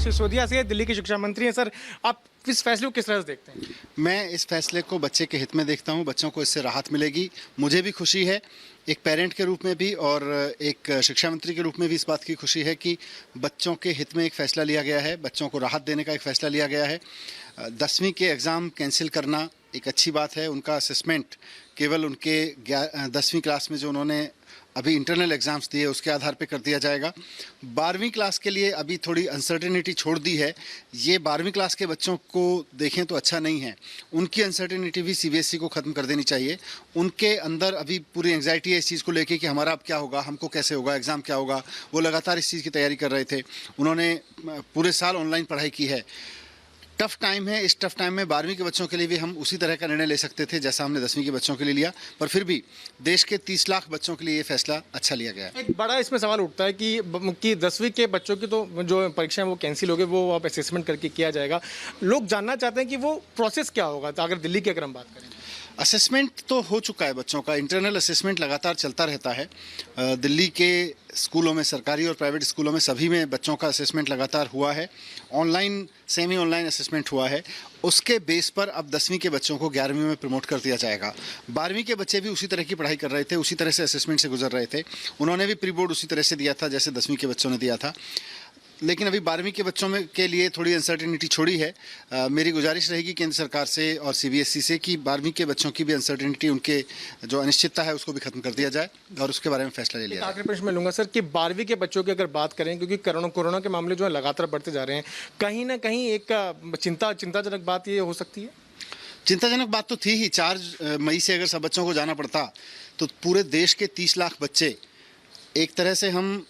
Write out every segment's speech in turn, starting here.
सिसोदिया से दिल्ली के शिक्षा मंत्री हैं। सर, आप इस फैसले को किस तरह से देखते हैं? मैं इस फैसले को बच्चे के हित में देखता हूं। बच्चों को इससे राहत मिलेगी, मुझे भी खुशी है, एक पेरेंट के रूप में भी और एक शिक्षा मंत्री के रूप में भी इस बात की खुशी है कि बच्चों के हित में एक फ़ैसला लिया गया है, बच्चों को राहत देने का एक फ़ैसला लिया गया है। 10वीं के एग्ज़ाम कैंसिल करना एक अच्छी बात है। उनका असेसमेंट केवल उनके 10वीं क्लास में जो उन्होंने अभी इंटरनल एग्ज़ाम्स दिए उसके आधार पे कर दिया जाएगा। 12वीं क्लास के लिए अभी थोड़ी अनसर्टेनिटी छोड़ दी है। ये 12वीं क्लास के बच्चों को देखें तो अच्छा नहीं है। उनकी अनसर्टेनिटी भी सीबीएसई को ख़त्म कर देनी चाहिए। उनके अंदर अभी पूरी एंग्जाइटी है इस चीज़ को लेके कि हमारा अब क्या होगा, हमको कैसे होगा, एग्ज़ाम क्या होगा। वो लगातार इस चीज़ की तैयारी कर रहे थे। उन्होंने पूरे साल ऑनलाइन पढ़ाई की है। टफ टाइम है। इस टफ टाइम में 12वीं के बच्चों के लिए भी हम उसी तरह का निर्णय ले सकते थे जैसा हमने 10वीं के बच्चों के लिए लिया, पर फिर भी देश के 30 लाख बच्चों के लिए ये फैसला अच्छा लिया गया है। एक बड़ा इसमें सवाल उठता है कि 10वीं के बच्चों की तो जो परीक्षाएं वो कैंसिल हो गई, वो अब असेसमेंट करके किया जाएगा। लोग जानना चाहते हैं कि वो प्रोसेस क्या होगा, तो अगर दिल्ली की अगर हम बात करें। असेसमेंट तो हो चुका है बच्चों का, इंटरनल असेसमेंट लगातार चलता रहता है। दिल्ली के स्कूलों में, सरकारी और प्राइवेट स्कूलों में सभी में बच्चों का असेसमेंट लगातार हुआ है। ऑनलाइन, सेमी ऑनलाइन असेसमेंट हुआ है। उसके बेस पर अब 10वीं के बच्चों को 11वीं में प्रमोट कर दिया जाएगा। 12वीं के बच्चे भी उसी तरह की पढ़ाई कर रहे थे, उसी तरह से असेसमेंट से गुजर रहे थे। उन्होंने भी प्री बोर्ड उसी तरह से दिया था जैसे 10वीं के बच्चों ने दिया था। लेकिन अभी 12वीं के बच्चों में के लिए थोड़ी अनसर्टेनिटी छोड़ी है। मेरी गुजारिश रहेगी केंद्र सरकार से और सीबीएसई से कि 12वीं के बच्चों की भी अनसर्टेनिटी, उनके जो अनिश्चितता है उसको भी खत्म कर दिया जाए और उसके बारे में फैसला ले लिया जाए। आखिरी प्रश्न मैं लूंगा सर कि 12वीं के बच्चों की अगर बात करें, क्योंकि कोरोना के मामले जो है लगातार बढ़ते जा रहे हैं, कहीं ना कहीं एक चिंताजनक बात ये हो सकती है। चिंताजनक बात तो थी ही। 4 मई से अगर सब बच्चों को जाना पड़ता तो पूरे देश के 30 लाख बच्चे, एक तरह से हम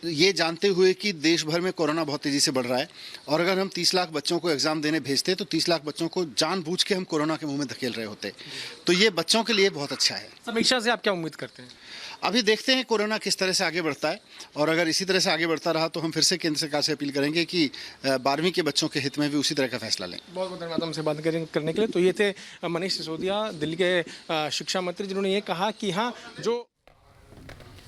ये जानते हुए कि देश भर में कोरोना बहुत तेज़ी से बढ़ रहा है और अगर हम 30 लाख बच्चों को एग्ज़ाम देने भेजते तो 30 लाख बच्चों को जानबूझ के हम कोरोना के मुंह में धकेल रहे होते। तो ये बच्चों के लिए बहुत अच्छा है। समीक्षा से आप क्या उम्मीद करते हैं? अभी देखते हैं कोरोना किस तरह से आगे बढ़ता है और अगर इसी तरह से आगे बढ़ता रहा तो हम फिर से केंद्र सरकार से अपील करेंगे कि 12वीं के बच्चों के हित में भी उसी तरह का फैसला लें। बहुत बहुत धन्यवाद हमसे बात करने के लिए। तो ये थे मनीष सिसोदिया, दिल्ली के शिक्षा मंत्री, जिन्होंने ये कहा कि हाँ, जो